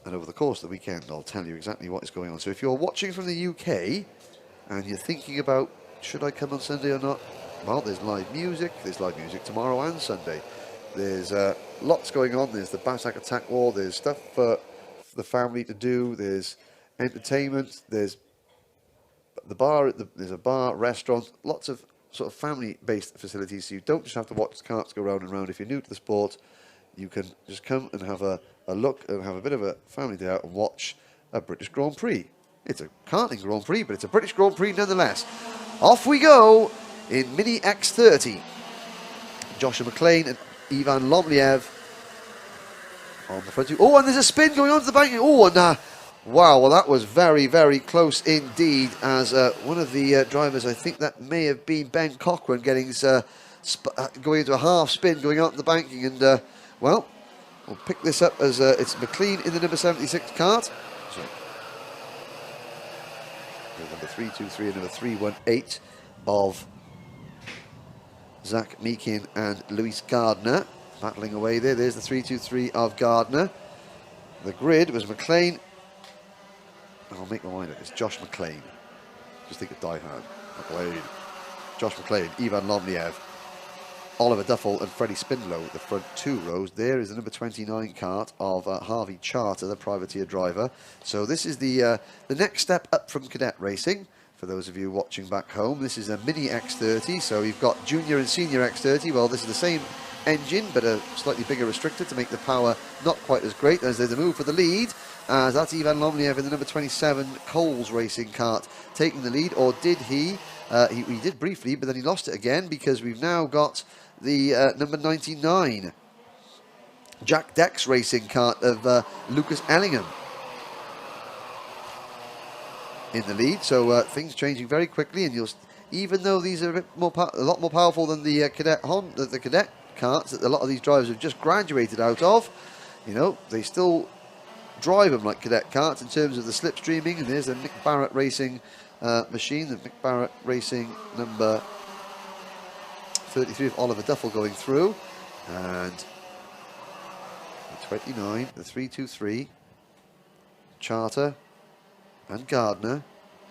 And over the course of the weekend, I'll tell you exactly what is going on. So if you're watching from the UK and you're thinking about, should I come on Sunday or not? Well, there's live music. There's live music tomorrow and Sunday. There's lots going on. There's the Batak Attack Wall. There's stuff for the family to do. There's entertainment. There's the bar. There's a bar, restaurant, lots of sort of family-based facilities. So you don't just have to watch the carts go round and round. If you're new to the sport, you can just come and have a look and have a bit of a family day out and watch a British Grand Prix. It's a karting Grand Prix, but it's a British Grand Prix nonetheless. Off we go in Mini X30. Joshua McLean and Ivan Lomliev on the front two. Oh, and there's a spin going on to the banking. Oh, and wow, well, that was very, very close indeed, as one of the drivers, I think that may have been Ben Cochran, getting going into a half spin, going out to the banking, and, well, we'll pick this up as it's McLean in the number 76 kart. Sorry. Number 323 and number 318 of Zach Meakin and Luis Gardner battling away there. There's the 323 of Gardner. The grid was McLean. I'll make my mind up. It's Josh McLean. Just think of Die Hard. McLean. Josh McLean, Ivan Lomliev, Oliver Duffel and Freddie Spindlow, the front two rows. There is the number 29 kart of Harvey Charter, the privateer driver. So this is the next step up from cadet racing. For those of you watching back home, this is a Mini X30. So you've got junior and senior X30. Well, this is the same engine, but a slightly bigger restrictor to make the power not quite as great. As there's a move for the lead, as that's Ivan Lomliev in the number 27 Coles racing kart taking the lead, or did he? He did briefly, but then he lost it again, because we've now got the number 99 Jack Dex racing kart of Lucas Ellingham in the lead. So things changing very quickly, and even though these are a lot more powerful than the cadet karts that a lot of these drivers have just graduated out of, you know, they still drive them like cadet karts in terms of the slipstreaming. And there's a Mick Barrett racing machine, the Mick Barrett racing number 33 of Oliver Duffel going through, and the 29, the 323 Charter and Gardner.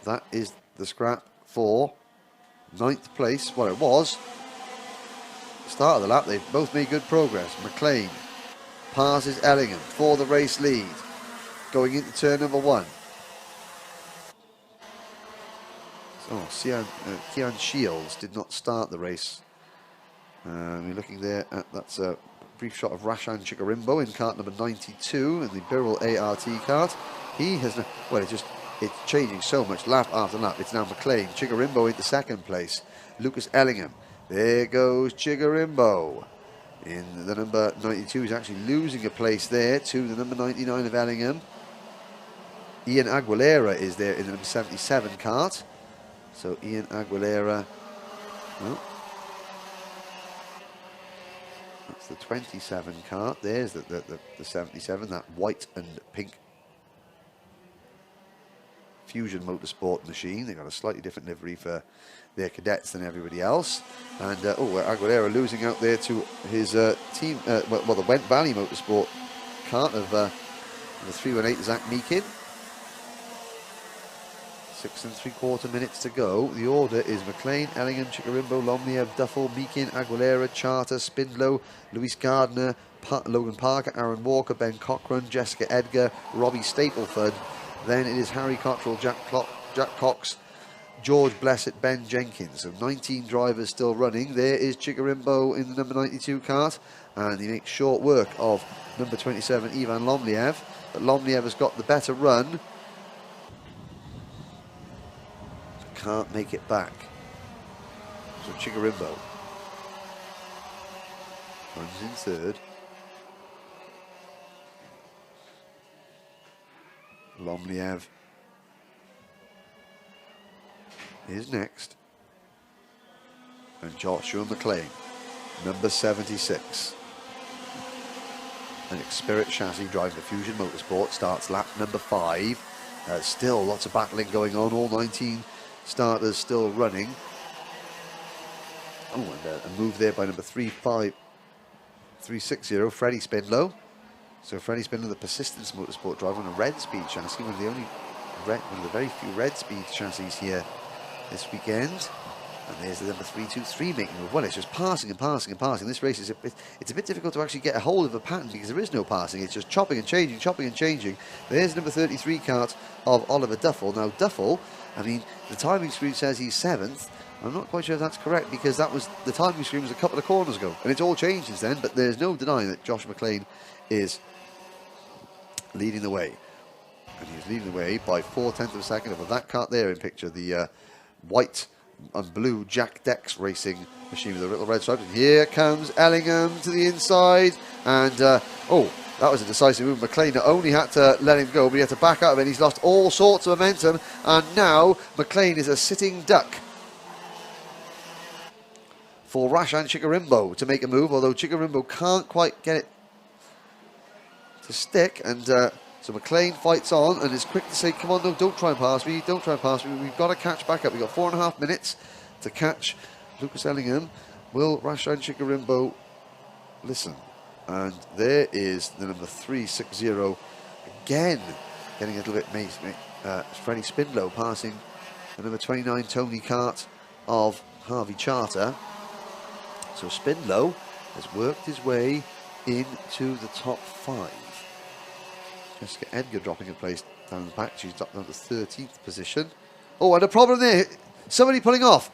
That is the scrap for 9th place. Well, it was start of the lap. They've both made good progress. McLean passes Ellingham for the race lead going into turn number 1. Oh, Kian Shields did not start the race. We're looking there at, that's a brief shot of Rashan Chikarimbo in kart number 92 in the Birrell ART kart. He has, well, it's changing so much lap after lap. It's now McLean. Chikarimbo into 2nd place. Lucas Ellingham. There goes Chikarimbo in the number 92. He's actually losing a place there to the number 99 of Ellingham. Ian Aguilera is there in the number 77 kart. So Ian Aguilera, well, that's the 27 kart. There's the 77, that white and pink Fusion Motorsport machine. They've got a slightly different livery for their cadets than everybody else. And Aguilera losing out there to his team, well, the Went Valley Motorsport kart of the 318 Zach Meakin. 6 3/4 minutes to go. The order is McLean, Ellingham, Chikarimbo, Lomliev, Duffel, Meakin, Aguilera, Charter, Spindlow, Luis Gardner, Logan Parker, Aaron Walker, Ben Cochran, Jessica Edgar, Robbie Stapleford. Then it is Harry Cottrell, Jack Cox, George Blessett, Ben Jenkins. So 19 drivers still running. There is Chikarimbo in the number 92 kart, and he makes short work of number 27 Ivan Lomliev. But Lomliev has got the better run. Can't make it back. So Chikarimbo runs in 3rd. Lomliev is next. And Joshua McLean, number 76. An Xspirit chassis driving the Fusion Motorsport, starts lap number 5. Still lots of battling going on, all 19 starters still running. Oh, and a move there by number 360, Freddie Spindlow. So Freddie Spindler, the Persistence Motorsport driver on a red speed chassis, one of the very few red speed chassis here this weekend. And there's the number 323 making move. Well, it's just passing and passing and passing. This race is it's a bit difficult to actually get a hold of a pattern because there is no passing. It's just chopping and changing, chopping and changing. There's number 33 kart of Oliver Duffel. Now Duffel, I mean, the timing screen says he's 7th. I'm not quite sure if that's correct because that was the timing screen was a couple of corners ago, and it's all changed since then. But there's no denying that Josh McLean is leading the way, and he's leading the way by 4/10 of a second over that kart there in picture, the white and blue Jack Dex racing machine with the little red stripes. And here comes Ellingham to the inside, and oh, that was a decisive move. McLean not only had to let him go, but he had to back out of it. He's lost all sorts of momentum, and now McLean is a sitting duck for Rashan Chikarimbo to make a move, although Chikarimbo can't quite get it to stick, and so McLean fights on and is quick to say, come on, no, don't try and pass me, don't try and pass me, we've got to catch back up. We've got 4.5 minutes to catch Lucas Ellingham. Will Rashan Chikarimbo listen? And there is the number 360 again, getting a little bit Freddie Spindlow passing the number 29 Tony Kart of Harvey Charter. So Spindlow has worked his way into the top 5. Jessica Edgar dropping a place down the back. She's dropped down to 13th position. Oh, and a problem there. Somebody pulling off.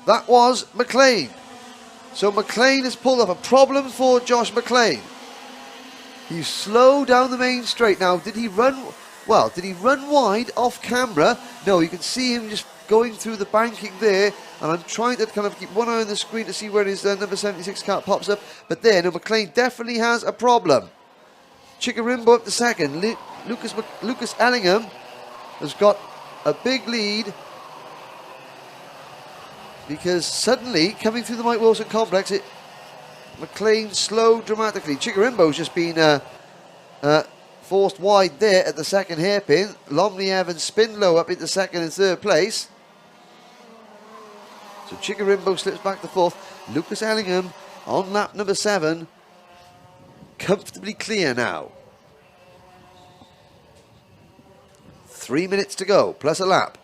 That was McLean. So McLean has pulled off. A problem for Josh McLean. He slowed down the main straight. Now, did he run? Well, did he run wide off camera? No, you can see him just going through the banking there. And I'm trying to kind of keep one eye on the screen to see where his number 76 kart pops up. But there, no, McLean definitely has a problem. Chikarimbo up to second. Lucas Ellingham has got a big lead because suddenly, coming through the Mike Wilson complex, McLean slowed dramatically. Chikarimbo's just been forced wide there at the second hairpin. Lomniev and Spindlow up into second and third place. So Chikarimbo slips back to 4th. Lucas Ellingham on lap number 7. Comfortably clear now. 3 minutes to go, plus a lap.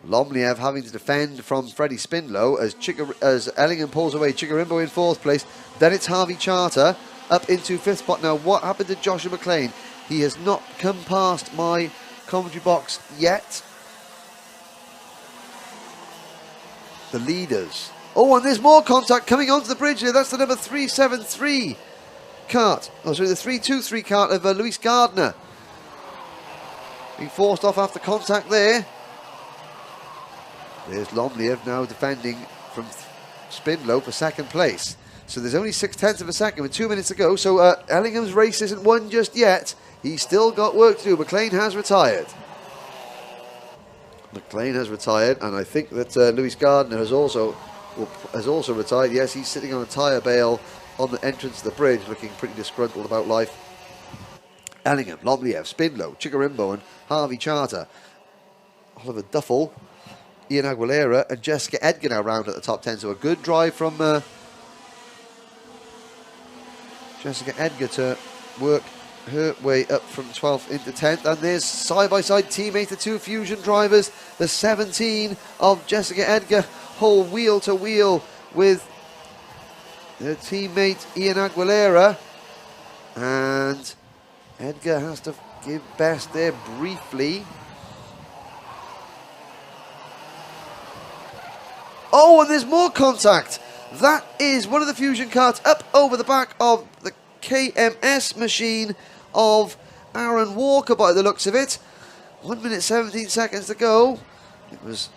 Lomniev having to defend from Freddie Spindlow as Ellingham pulls away. Chikarimbo in 4th place. Then it's Harvey Charter up into 5th spot. Now, what happened to Joshua McLean? He has not come past my commentary box yet. The leaders. Oh, and there's more contact coming onto the bridge here. That's the number 373 kart. Oh, sorry, the 323 kart of Luis Gardner. Being forced off after contact there. There's Lomniev now defending from Spindlow for 2nd place. So there's only 0.6 of a second with 2 minutes to go. So Ellingham's race isn't won just yet. He's still got work to do. McLean has retired. McLean has retired, and I think that Luis Gardner has also retired. Yes, he's sitting on a tyre bale on the entrance to the bridge, looking pretty disgruntled about life. Ellingham, Lomniev, Spindlow, Chikarimbo and Harvey Charter. Oliver Duffel, Ian Aguilera and Jessica Edgar now round at the top 10. So a good drive from Jessica Edgar to work her way up from 12th into 10th. And there's side-by-side teammate, the 2 Fusion drivers, the 17 of Jessica Edgar, whole wheel to wheel with her teammate Ian Aguilera. And Edgar has to give best there briefly. Oh, and there's more contact. That is one of the Fusion karts up over the back of the KMS machine of Aaron Walker by the looks of it. 1 minute 17 seconds to go. It was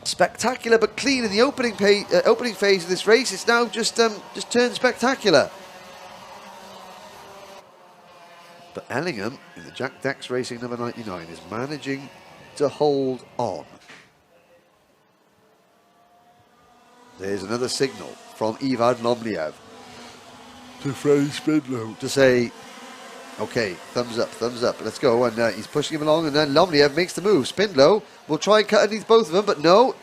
spectacular but clean in the opening phase of this race. It's now just turned spectacular. But Ellingham in the Jack Dex Racing number 99 is managing to hold on. There's another signal from Ivan Lomniev to Freddie Spindlow to say, okay, thumbs up, let's go. And he's pushing him along, and then Lomniev makes the move. Spindlow will try and cut underneath both of them, but no.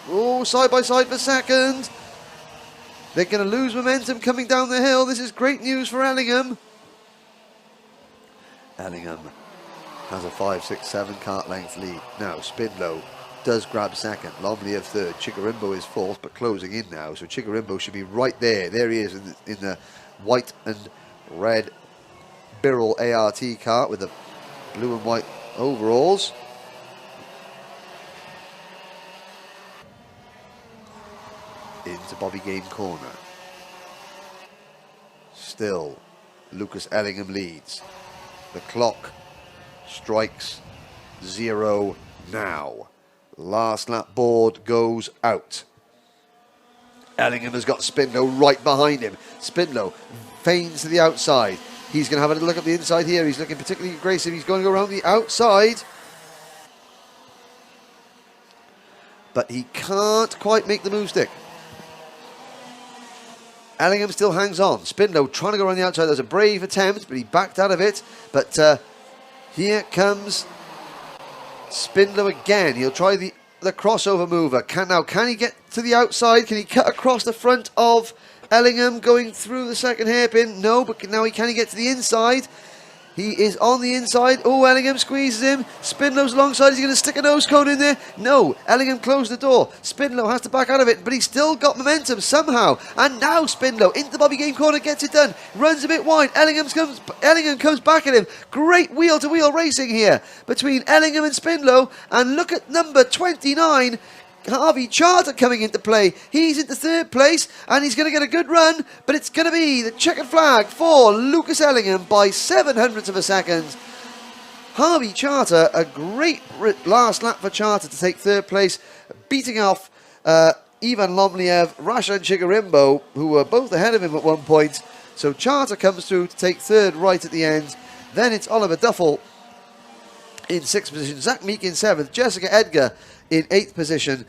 Oh, side by side for second. They're going to lose momentum coming down the hill. This is great news for Ellingham. Ellingham has a 5, 6, 7 cart length lead. Now Spindlow does grab second. Lomliev third. Chigurimbo is fourth, but closing in now. So Chigurimbo should be right there. There he is in the white and red Birrell ART cart with the blue and white overalls. Into Bobby Game corner. Still, Lucas Ellingham leads. The clock strikes 0 now. Last lap board goes out. Ellingham has got Spindlow right behind him. Spindlow feigns to the outside. He's going to have a little look at the inside here. He's looking particularly aggressive. He's going to go around the outside. But he can't quite make the move stick. Ellingham still hangs on. Spindlow trying to go around the outside. There's a brave attempt, but he backed out of it. But here comes Spindlow again. He'll try the crossover mover. Can he get to the outside? Can he cut across the front of Ellingham going through the second hairpin? No, but now can he get to the inside? He is on the inside. Oh, Ellingham squeezes him. Spindlow's alongside. Is he going to stick a nose cone in there? No. Ellingham closed the door. Spindlow has to back out of it, but he's still got momentum somehow. And now Spindlow into the Bobby Game corner, gets it done. Runs a bit wide. Ellingham comes back at him. Great wheel-to-wheel racing here between Ellingham and Spindlow. And look at number 29. Harvey Charter coming into play. He's into third place and he's going to get a good run, but it's going to be the checkered flag for Lucas Ellingham by 0.07 of a second. Harvey Charter, a great last lap for Charter to take third place, beating off Ivan Lomliev, Rashan Chigurimbo, who were both ahead of him at one point. So Charter comes through to take third right at the end. Then it's Oliver Duffel in 6th position, Zach Meek in 7th, Jessica Edgar in 8th position.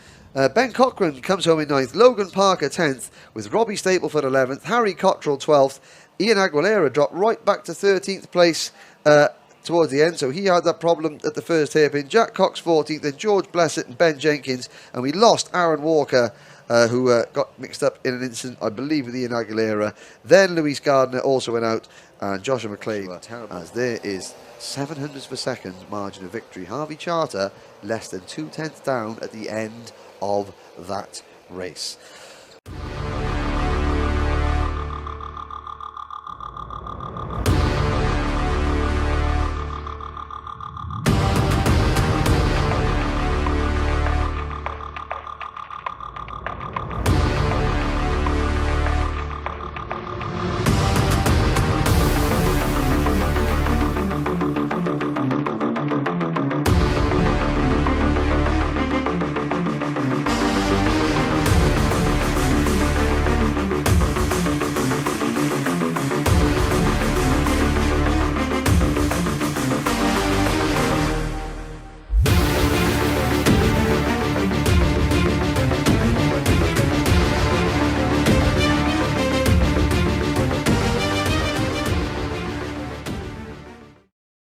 Ben Cochran comes home in 9th, Logan Parker 10th, with Robbie Stapleford 11th, Harry Cottrell 12th, Ian Aguilera dropped right back to 13th place towards the end, so he had that problem at the first hairpin. Jack Cox 14th, then George Blessett and Ben Jenkins, and we lost Aaron Walker, who got mixed up in an incident, I believe, with Ian Aguilera. Then Luis Gardner also went out, and Joshua McLean, as there is 0.07 of a second margin of victory. Harvey Charter less than 0.2 down at the end of that race.